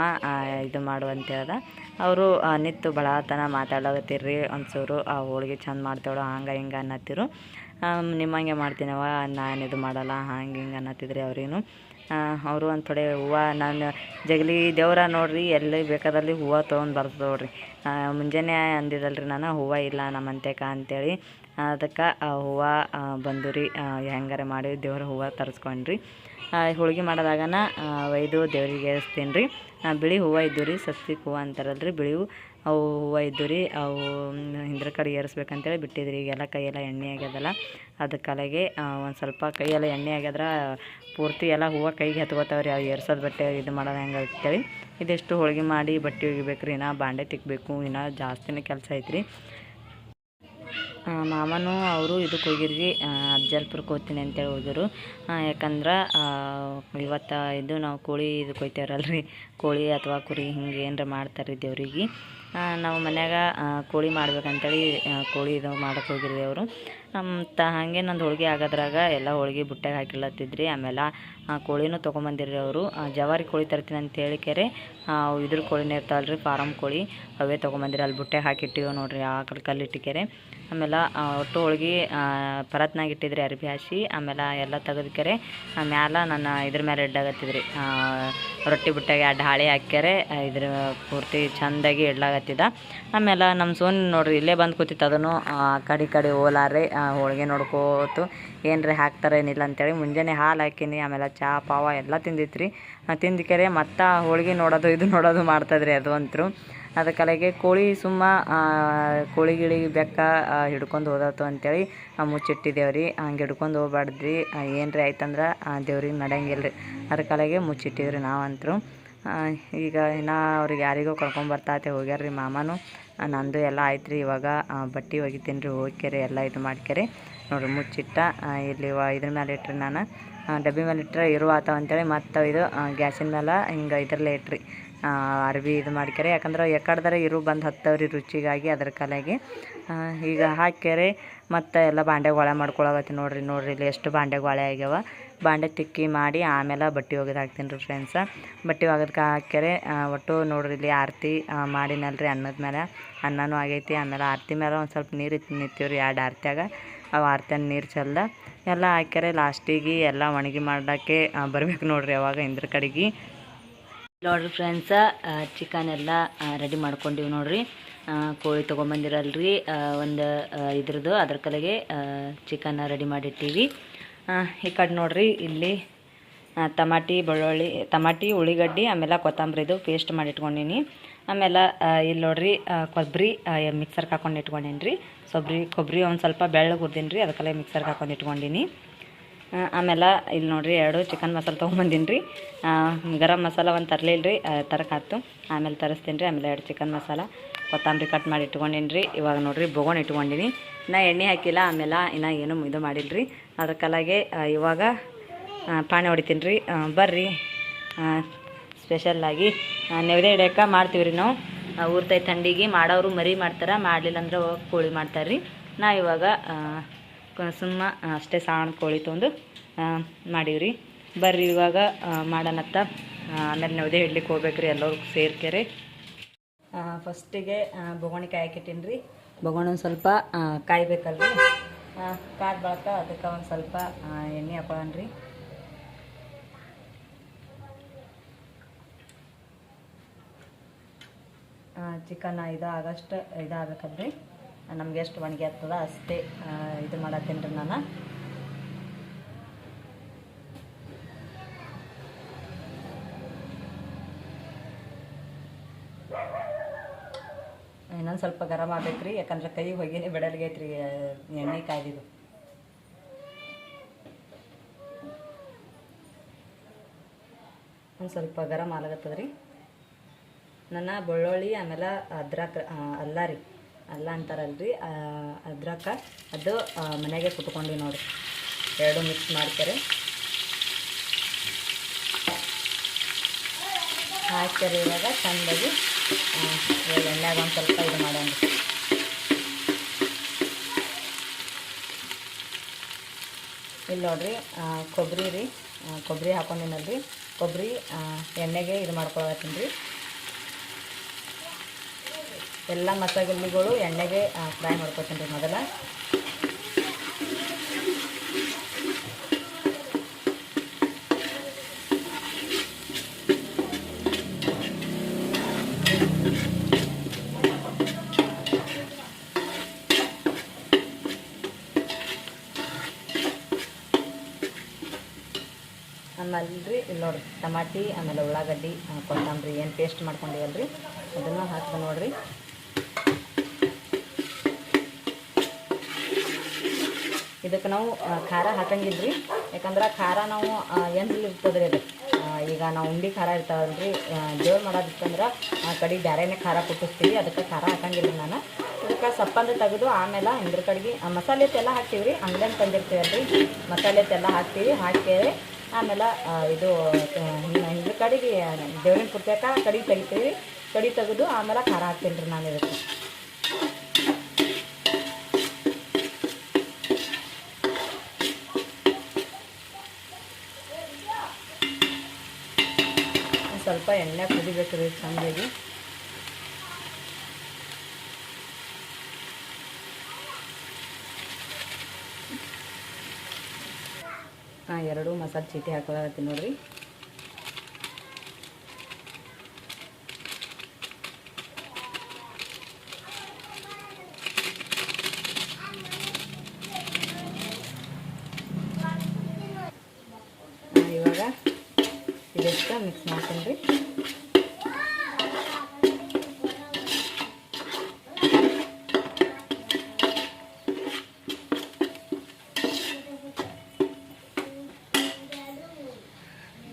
ಇದು ಮಾಡು ಅಂತ ಹೇಳ್ದೆ. ಅವರು ನಿಂತು ಬಳತನ ಮಾತಾಡಕತ್ತಿರ್ರಿ. ಒಂಚೂರು ಹೋಳಿಗೆ ಚಂದ ಮಾಡ್ತೇವಳ ಹಂಗೆ ಹಿಂಗೆ ಅನ್ನತ್ತಿರು. ನಿಮ್ಮಂಗೆ ಮಾಡ್ತೀನವ ನಾನು ಇದು ಮಾಡಲ್ಲ ಹಂಗೆ ಹಿಂಗೆ ಅನ್ನತ್ತಿದ್ರಿ ಅವ್ರೇನು. ಅವರು ಒಂದು ಥೋಡೆ ಹೂವು ನಾನು ಜಗಲಿ ದೇವ್ರ ನೋಡಿರಿ ಎಲ್ಲಿ ಬೇಕಾದಲ್ಲಿ ಹೂವು ತೊಗೊಂಡು ಬರ್ತದೆ ನೋಡ್ರಿ. ಮುಂಜಾನೆ ಅಂದಿದ್ದಲ್ರಿ ನಾನು ಹೂವು ಇಲ್ಲ ನಮ್ಮ ಅಂತ್ಯಕ ಅಂಥೇಳಿ. ಅದಕ್ಕೆ ಹೂವು ಬಂದು ರೀ ಹೆಂಗಾರ ಮಾಡಿ ದೇವ್ರ ಹೂವು ತರಿಸ್ಕೊಂಡ್ರಿ. ಹೋಳ್ಗೆ ಮಾಡೋದಾಗನ ಒಯ್ದು ದೇವ್ರಿಗೆ ಏರಿಸ್ತೀನಿ ರೀ. ಬಿಳಿ ಹೂವು ಇದ್ದು ರೀ, ಸಸ್ತಿಗೆ ಹೂವು ಅಂತಾರಲ್ರಿ ಬಿಳಿವು, ಅವು ಹೂವು ಇದ್ದು ರೀ. ಅವು ಹಿಂದ್ರ ಕಡೆ ಏರಿಸ್ಬೇಕಂತೇಳಿ ಬಿಟ್ಟಿದ್ರಿ. ಈಗೆಲ್ಲ ಕೈಯೆಲ್ಲ ಎಣ್ಣೆ ಆಗ್ಯದಲ್ಲ, ಅದಕ್ಕಲೆಗೆ ಒಂದು ಸ್ವಲ್ಪ ಕೈಯೆಲ್ಲ ಎಣ್ಣೆ ಆಗ್ಯದ್ರೆ ಪೂರ್ತಿ ಎಲ್ಲ ಹೂವು ಕೈಗೆ ಹತ್ಕೋತಾವ್ರಿ. ಅವು ಏರ್ಸೋದು ಬಟ್ಟೆ ಇದು ಮಾಡೋದು ಹೆಂಗೆ ಅಂತೇಳಿ ಇದಿಷ್ಟು ಹೋಳ್ಗೆ ಮಾಡಿ ಬಟ್ಟೆ ಒಗಿಬೇಕು ರೀ. ಇನ್ನೂ ಬಾಂಡೆ ತಿಕ್ಕಬೇಕು, ಇನ್ನೂ ಜಾಸ್ತಿನೇ ಕೆಲಸ ಐತ್ರಿ. ಮಾಮನೂ ಅವರು ಇದಕ್ಕೆ ಹೋಗಿರಿ, ಅಫ್ಜಲ್ಪುರಕ್ಕೆ ಹೋಗ್ತೀನಿ ಅಂತೇಳಿ ಹೋಗಿರು. ಯಾಕಂದ್ರೆ ಇವತ್ತು ಇದು ನಾವು ಕೋಳಿ ಇದಕ್ಕೆ ಹೋಗ್ತೇವ್ರಲ್ರಿ, ಕೋಳಿ ಅಥವಾ ಕುರಿ ಹಿಂಗೆ ಏನರ ಮಾಡ್ತಾರೆ ದೇವ್ರಿಗೆ. ನಾವು ಮನ್ಯಾಗ ಕೋಳಿ ಮಾಡ್ಬೇಕಂತೇಳಿ ಕೋಳಿ ಇದು ಮಾಡಕ್ಕೆ ಹೋಗಿರಿ ಅವರು ಹಾಗೆ ನಂದು ಹೋಳಿಗೆ ಆಗೋದ್ರಾಗ ಎಲ್ಲ ಹೋಳಿಗೆ ಬುಟ್ಟಾಗ ಹಾಕಿಲ್ಲತ್ತಿದ್ರಿ. ಆಮೇಲೆ ಕೋಳಿನೂ ತೊಗೊಂಬಂದಿರಿ ಅವರು. ಜವಾರಿ ಕೋಳಿ ತರ್ತೀನಿ ಅಂತ ಹೇಳಿಕೆರೆ ಇದ್ರ ಕೋಳಿನೇ ಇರ್ತಾವಲ್ರಿ, ಫಾರಮ್ ಕೋಳಿ ಅವೇ ತೊಗೊಂಬಂದಿರಿ. ಅಲ್ಲಿ ಬುಟ್ಟಾಗ ಹಾಕಿಟ್ಟಿವಿ ನೋಡಿರಿ, ಆ ಕಡೆ ಕಲ್ಲಿಟ್ಟಿಕೆರೆ. ಆಮೇಲೆ ಒಟ್ಟು ಹೋಳ್ಗೆ ಪರತ್ನಾಗ ಇಟ್ಟಿದ್ರಿ ಅರ್ಬಿ ಹಾಸಿ. ಆಮೇಲೆ ಎಲ್ಲ ತೆಗೆದ್ಕೆರೆ ಮ್ಯಾಲೆ ನಾನು ಇದ್ರ ಮೇಲೆ ಇಡ್ಲಾಗತ್ತಿದ್ರಿ, ರೊಟ್ಟಿ ಬುಟ್ಟಾಗ 2 ಹಾಳೆ ಹಾಕ್ಯಾರೆ ಇದ್ರ ಪೂರ್ತಿ ಚೆಂದಾಗಿ ಇಡ್ಲಾಗತ್ತಿದ. ಆಮೇಲೆ ನಮ್ಮ ಸೋನ್ ನೋಡ್ರಿ ಇಲ್ಲೇ ಬಂದು ಕೂತಿತ್ತು, ಅದನ್ನು ಕಡೆ ಓಲಾರೆ ಹೋಳಿಗೆ ನೋಡ್ಕೋತು ಏನ್ರಿ ಹಾಕ್ತಾರೆ ಏನಿಲ್ಲ ಅಂತೇಳಿ. ಮುಂಜಾನೆ ಹಾಲು ಹಾಕೀನಿ, ಆಮೇಲೆ ಚಹಾ ಪಾವ ಎಲ್ಲ ತಿಂದಿತ್ರಿ. ತಿಂದಿಕೆರೆ ಮತ್ತು ಹೋಳಿಗೆ ನೋಡೋದು ಇದು ನೋಡೋದು ಮಾಡ್ತಾಯಿದ್ರಿ ಅದು ಅಂತರು. ಅದಕ್ಕಲಾಗೆ ಕೋಳಿ ಸುಮ್ಮ ಕೋಳಿ ಗಿಳಿ ಬೆಕ್ಕ ಹಿಡ್ಕೊಂಡು ಹೋದತ್ತು ಅಂತೇಳಿ ಮುಚ್ಚಿಟ್ಟಿದ್ದೇವ್ರಿ. ಹಂಗೆ ಹಿಡ್ಕೊಂಡು ಹೋಗ್ಬಾರ್ದ್ರಿ, ಏನ್ರಿ ಆಯ್ತಂದ್ರೆ ದೇವ್ರಿಗೆ ನಡೆಯಂಗಿಲ್ಲ ರೀ. ಅದಕ್ಕಲಾಗೆ ಮುಚ್ಚಿಟ್ಟಿವ್ರಿ ನಾವಂತರು. ಈಗ ಇನ್ನೂ ಅವ್ರಿಗೆ ಯಾರಿಗೋ ಕರ್ಕೊಂಬರ್ತಾತೆ ಹೋಗ್ಯಾರ್ರಿ ಮಾಮನು. ನಂದು ಎಲ್ಲ ಆಯ್ತು ರೀ. ಇವಾಗ ಬಟ್ಟೆ ಒಗಿತೀನಿ ರೀ, ಹೋಗ್ಕೆರೆ ಎಲ್ಲ ಇದು ಮಾಡ್ಕೆರೆ ನೋಡಿರಿ ಮುಚ್ಚಿಟ್ಟ. ಇಲ್ಲಿ ಇದ್ರ ಮೇಲೆ ಇಟ್ರಿ, ನಾನು ಡಬ್ಬಿ ಮೇಲೆ ಇಟ್ಟರೆ ಇರು ಆತಾವ ಅಂತೇಳಿ ಮತ್ತು ಇದು ಗ್ಯಾಸಿನ ಮೇಲೆ ಹಿಂಗೆ ಇದ್ರಲ್ಲೇ ಇಟ್ರಿ ಅರ್ಬಿ ಇದು ಮಾಡ್ಕೆರೆ. ಯಾಕಂದ್ರೆ ಯಾಕಡ್ದಾರ ಇರು ಬಂದು ಹತ್ತವ್ರಿ ರುಚಿಗಾಗಿ, ಅದ್ರ ಕಲೆಗೆ ಈಗ ಹಾಕ್ಯಾರೆ. ಮತ್ತು ಎಲ್ಲ ಬಾಂಡೆಗೆ ಒಳೆ ಮಾಡ್ಕೊಳಗತ್ತೀನಿ ನೋಡಿರಿ ಇಲ್ಲಿ ಎಷ್ಟು ಬಾಂಡೆಗೆ ಒಳೆ ಆಗ್ಯಾವ. ಬಾಂಡೆ ತಿಕ್ಕಿ ಮಾಡಿ ಆಮೇಲೆ ಬಟ್ಟೆ ಒಗೆದು ಹಾಕ್ತೀನಿ ರೀ ಫ್ರೆಂಡ್ಸ. ಬಟ್ಟೆ ಒಗೆದಕ್ಕೆ ಹಾಕ್ಯಾರೆ. ಒಟ್ಟು ನೋಡ್ರಿ ಇಲ್ಲಿ ಆರತಿ ಮಾಡಿನಲ್ರಿ ಅನ್ನದ ಮೇಲೆ, ಅನ್ನನೂ ಆಗೈತಿ. ಆಮೇಲೆ ಆರತಿ ಮೇಲೆ ಒಂದು ಸ್ವಲ್ಪ ನೀರು ನಿಂತೀವ್ರಿ 2 ಆರತಿಯಾಗ. ಅವು ಆರತಿಯನ್ನು ನೀರು ಚೆಲ್ದ ಎಲ್ಲ ಹಾಕ್ಯಾರೆ. ಲಾಸ್ಟಿಗೆ ಎಲ್ಲ ಒಣಗಿ ಮಾಡೋಕ್ಕೆ ಬರ್ಬೇಕು ನೋಡ್ರಿ ಅವಾಗ ಇಂದ್ರ ಕಡೆಗೆ. ನೋಡ್ರಿ ಫ್ರೆಂಡ್ಸ, ಚಿಕನ್ ಎಲ್ಲ ರೆಡಿ ಮಾಡ್ಕೊಂಡಿವಿ ನೋಡ್ರಿ. ಕೋಳಿ ತೊಗೊಂಬಂದಿರಲ್ರಿ ಒಂದು ಇದ್ರದ್ದು, ಅದ್ರ ಕಲೆಗೆ ಚಿಕನ್ ರೆಡಿ ಮಾಡಿಟ್ಟಿವಿ. ಈ ಕಡೆ ನೋಡ್ರಿ ಇಲ್ಲಿ ಟಮಾಟಿ ಉಳ್ಳಿಗಡ್ಡಿ ಆಮೇಲೆ ಕೊತ್ತಂಬರಿದು ಪೇಸ್ಟ್ ಮಾಡಿಟ್ಕೊಂಡೀನಿ. ಆಮೇಲೆ ಇಲ್ಲಿ ನೋಡ್ರಿ ಕೊಬ್ಬರಿ ಮಿಕ್ಸರ್ಗೆ ಹಾಕೊಂಡು ಇಟ್ಕೊಂಡೀನಿ ರೀ. ಕೊಬ್ಬರಿ ಒಂದು ಸ್ವಲ್ಪ ಬೆಳ್ಳಗೆ ಹುರ್ದೀನಿ ರೀ, ಅದಕ್ಕೆಲ್ಲ ಮಿಕ್ಸರ್ಗೆ ಹಾಕೊಂಡು ಇಟ್ಕೊಂಡೀನಿ. ಆಮೇಲೆ ಇಲ್ಲಿ ನೋಡ್ರಿ 2 ಚಿಕನ್ ಮಸಾಲೆ ತೊಗೊಂಬಂದೀನಿ ರೀ. ಗರಂ ಮಸಾಲ ಒಂದು ತರಲಿಲ್ಲ ರೀ, ತರಕ್ಕೆ ಹಾಕ್ತು ಆಮೇಲೆ ತರಿಸ್ತೀನಿ ರೀ. ಆಮೇಲೆ 2 ಚಿಕನ್ ಮಸಾಲ, ಕೊತ್ತಂಬರಿ ಕಟ್ ಮಾಡಿ ಇಟ್ಕೊಂಡೀನಿ ರೀ. ಇವಾಗ ನೋಡ್ರಿ ಬೊಗೋಣ ಇಟ್ಕೊಂಡೀನಿ, ಇನ್ನೂ ಎಣ್ಣೆ ಹಾಕಿಲ್ಲ. ಆಮೇಲೆ ಇನ್ನೂ ಏನೂ ಇದು ಮಾಡಿಲ್ಲ ರೀ. ಅದ್ರ ಕಲಾಗೆ ಇವಾಗ ಪಾಣಿ ಹೊಡಿತೀನಿ ರೀ. ಬರ್ರಿ ಸ್ಪೆಷಲ್ಲಾಗಿ ನೈವೇದ್ಯ ಇಡೋಕೆ ಮಾಡ್ತೀವಿ ರೀ ನಾವು. ಊರ್ತಾಯಿ ಥಂಡಿಗೆ ಮಾಡೋರು ಮರಿ ಮಾಡ್ತಾರೆ, ಮಾಡಲಿಲ್ಲ ಅಂದ್ರೆ ಕೋಳಿ ಮಾಡ್ತಾರೆ ರೀ. ನಾ ಇವಾಗ ಸುಮ್ಮ ಅಷ್ಟೇ ಸಣ್ಣ ಕೋಳಿ ತೊಗೊಂಡು ಮಾಡೀವ್ರಿ. ಬರ್ರಿ ಇವಾಗ ಮಾಡೋಣತ್ತ. ಆಮೇಲೆ ನೈವೇದ್ಯ ಇಡ್ಲಿಕ್ಕೆ ಹೋಗ್ಬೇಕ್ರಿ ಎಲ್ಲರೂ ಸೇರ್ಕೆರೆ. ಫಸ್ಟಿಗೆ ಬೊಗೋಣಿಕಾಯಿ ಹಾಕಿಟ್ಟೀನಿ ರೀ. ಬೊಗೋಣ ಒಂದು ಸ್ವಲ್ಪ ಕಾಯ್ಬೇಕಲ್ರಿ, ಕಾದ ಬಳಕ ಅದಕ್ಕೆ ಒಂದು ಸ್ವಲ್ಪ ಎಣ್ಣೆ ಹಾಕೊಳ್ಳೋಣ ರೀ. ಚಿಕನ್ ಆಗಷ್ಟು ಇದಾಗಬೇಕಲ್ರಿ, ನಮ್ಗೆ ಎಷ್ಟು ಒಣಗಿ ಆಗ್ತದ ಅಷ್ಟೇ ಇದು ಮಾಡತ್ತೀನಿ ರೀ ನಾನು. ಇನ್ನೊಂದು ಸ್ವಲ್ಪ ಗರಂ ಆಗ್ಬೇಕು ರೀ, ಯಾಕಂದ್ರೆ ಕೈ ಹೊಗಿನೇ ಬಿಡಲ್ಗೈತ್ರಿ ಎಣ್ಣೆ ಕಾಯ್ದಿದ್ದು. ಒಂದು ಸ್ವಲ್ಪ ಗರಂ ಆಗ್ಲತ್ತದ ರೀ. ನನ್ನ ಬೆಳ್ಳುಳ್ಳಿ ಆಮೇಲೆ ಅದ್ರಕ ಅಲ್ಲ ಅಂತಾರಲ್ರಿ, ಅದ್ರಕ ಅದು ಮನೆಗೆ ಕುಟ್ಕೊಂಡು ನೋಡಿರಿ, 2 ಮಿಕ್ಸ್ ಮಾಡ್ತಾರೆ ಹಾಕ್ತಾರೆ. ಇವಾಗ ಚೆಂದಾಗಿ ಎಣ್ಣೆಗೆ ಒಂದು ಸ್ವಲ್ಪ ಇದು ಮಾಡೋಣ. ಇಲ್ಲಿ ನೋಡಿರಿ ಕೊಬ್ಬರಿ ಹಾಕೊಂಡಿನಲ್ರಿ, ಕೊಬ್ಬರಿ ಎಣ್ಣೆಗೆ ಇದು ಮಾಡ್ಕೊಳತ್ತೀನಿ ರೀ. ಎಲ್ಲ ಮಸಾಲೆಗಳು ಎಣ್ಣೆಗೆ ಫ್ರೈ ಮಾಡ್ಕೊತೀನಿ ರೀ ಮೊದಲ. ಆಮೇಲೆ ರೀ ಇಲ್ಲಿ ನೋಡಿರಿ ಟಮಾಟಿ ಆಮೇಲೆ ಉಳ್ಳಾಗಡ್ಡಿ ಕೊತ್ತಂಬರಿ ಏನು ಪೇಸ್ಟ್ ಮಾಡ್ಕೊಂಡಿವಲ್ರಿ ಅದನ್ನು ಹಾಕ್ದೆ ನೋಡಿರಿ. ಇದಕ್ಕೆ ನಾವು ಖಾರ ಹಾಕಂಗಿಲ್ಲ ರೀ, ಯಾಕಂದ್ರೆ ಖಾರ ನಾವು ಎಂದಲ್ಲಿ ಇರ್ತದೆ ರೀ ಅದು. ಈಗ ನಾವು ಉಂಡೆ ಖಾರ ಇರ್ತಾವಲ್ರಿ, ದೇವ್ರು ಮಾಡೋದಿತ್ತಂದ್ರೆ ಕಡೆ ಬೇರೆನೇ ಖಾರ ಕುಟ್ಟಿಸ್ತೀವಿ, ಅದಕ್ಕೆ ಖಾರ ಹಾಕಂಗಿಲ್ಲ ನಾನು. ಇದಕ್ಕೆ ಸಪ್ಪಂದು ತೆಗೆದು ಆಮೇಲೆ ಇದ್ರ ಕಡೆಗೆ ಮಸಾಲೆ ಎಲ್ಲ ಹಾಕ್ತೀವಿ ರೀ, ಅಂಗಡಿಯಲ್ಲಿ ತಂದಿರ್ತೀವಲ್ರಿ ಮಸಾಲೆ ಎಲ್ಲ ಹಾಕ್ತೀವಿ. ಹಾಕಿ ಆಮೇಲೆ ಇದು ಇದ್ರ ಕಡೆಗೆ ದೇವ್ರಿನ ಪುರ್ತಕ ಕಡೆಗೆ ತೆಗಿತೀವಿ. ಕಡಿ ತೆಗೆದು ಆಮೇಲೆ ಖಾರ ಹಾಕ್ತೀನಿ ರೀ ನಾನು ಇದಕ್ಕೆ. ಸ್ವಲ್ಪ ಎಣ್ಣೆ ಕುದಿಬೇಕು ರೀ ಚೆಂದಾಗಿ. ಎರಡು ಮಸಾಲೆ ಚೀಟಿ ಹಾಕೋಳತ್ತೀನಿ ನೋಡಿರಿ. ಇವಾಗ ಇದಕ್ಕೆ ಮಿಕ್ಸ್ ಮಾಡ್ತೀನಿ ರೀ.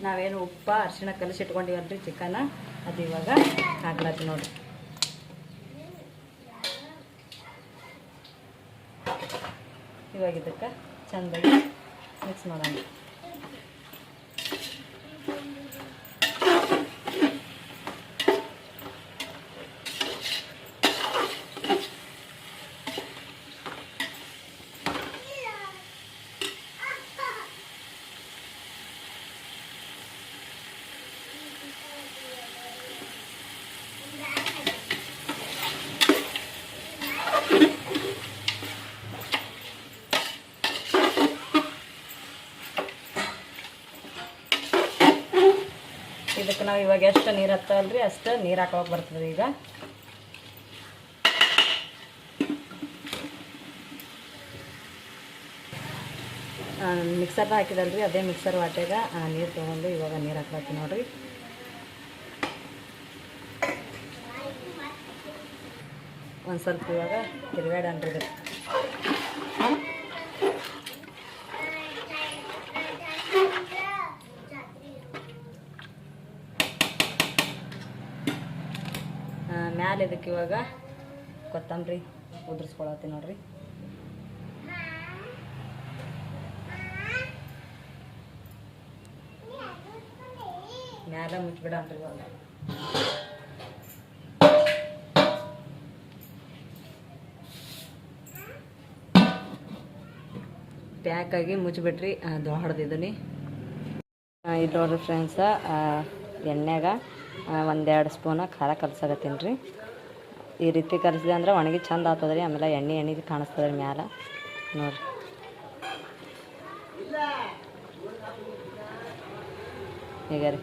ನಾವೇನು ಉಪ್ಪು ಅರಿಶಿಣ ಕಲಿಸಿಟ್ಕೊಂಡಿವಲ್ರಿ ಚಿಕನ, ಅದು ಇವಾಗ ಹಾಕ್ಲತ್ತೀನಿ ನೋಡಿರಿ. ಇವಾಗ ಇದಕ್ಕೆ ಚೆಂದಾಗಿ ಮಿಕ್ಸ್ ಮಾಡೋಣ. ಇದಕ್ಕೆ ನಾವು ಇವಾಗ ಎಷ್ಟು ನೀರು ಹತ್ತಲ್ರಿ ಅಷ್ಟು ನೀರು ಹಾಕೋಕೆ ಬರ್ತದೆ. ಈಗ ಮಿಕ್ಸರ್ನ ಹಾಕಿದಲ್ರಿ, ಅದೇ ಮಿಕ್ಸರ್ ವಾಟ್ಯಾಗ ನೀರು ತೊಗೊಂಡು ಇವಾಗ ನೀರು ಹಾಕ್ಲಾತೀನಿ ನೋಡಿರಿ. ಒಂದು ಸ್ವಲ್ಪ ಇವಾಗ ತಿರುಗಾಡನ್ರಿ ಇದಕ್ಕೆ. ಮ್ಯಾಲೆ ಇದಕ್ಕೆ ಇವಾಗ ಕೊತ್ತಂಬರಿ ಉದುರಿಸ್ಕೊಳತ್ತೀನಿ ನೋಡ್ರಿ. ಮ್ಯಾಲೆ ಮುಚ್ಚಿಬಿಡನ್ರಿ ಇವಾಗ. ಪ್ಯಾಕಾಗಿ ಮುಚ್ಚಿಬಿಟ್ರಿ ದೊಡ್ಡದಿದ್ದೀನಿ. ಇದು ನೋಡ್ರಿ ಫ್ರೆಂಡ್ಸ, ಎಣ್ಣೆಗೆ ಒಂದೆರಡು ಸ್ಪೂನ ಖಾರ ಕಲ್ಸಾಕತ್ತೀನಿ ರೀ. ಈ ರೀತಿ ಕಲಿಸಿದೆ ಅಂದ್ರೆ ಒಣಗಿ ಚಂದ ಆಗ್ತದೆ ರೀ. ಆಮೇಲೆ ಎಣ್ಣೆ ಕಾಣಿಸ್ತದೆ ರೀ ಮ್ಯಾಲೆ ನೋಡಿರಿ. ಈಗ ರೀ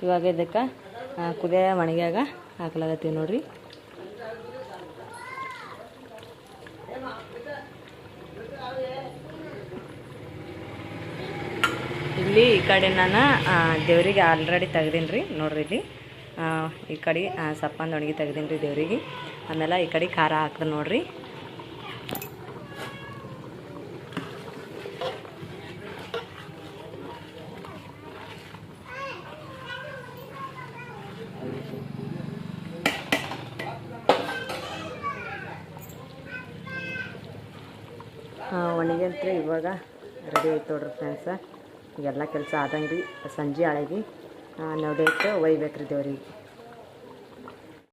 ಇವಾಗ ಇದಕ್ಕೆ ಕುದಿಯ ಒಣಗ್ಯಾಗ ಹಾಕ್ಲಾಗತ್ತೀವಿ ನೋಡಿರಿ. ಇಲ್ಲಿ ಈ ಕಡೆ ನಾನು ದೇವ್ರಿಗೆ ಆಲ್ರೆಡಿ ತೆಗ್ದೀನಿ ರೀ ನೋಡ್ರಿ. ಇಲ್ಲಿ ಈ ಕಡೆ ಸಪ್ಪಂದು ಒಣಗಿ ತೆಗ್ದೀನಿ ರೀ ದೇವ್ರಿಗೆ. ಆಮೇಲೆ ಈ ಕಡೆ ಖಾರ ಹಾಕ್ದೆ ನೋಡ್ರಿ. ಒಣಗಂತ್ರಿ ಇವಾಗ ರೆಡಿ ಆಯ್ತು ನೋಡ್ರಿ ಫ್ರೆಂಡ್ಸ. ಈಗೆಲ್ಲ ಕೆಲಸ ಆದಂಗೆ ರೀ. ಸಂಜೆ ಆಳೆಗೆ ನೈವೇದ್ಯ ಒಯ್ಬೇಕು ರೀ ದೇವ್ರಿಗೆ.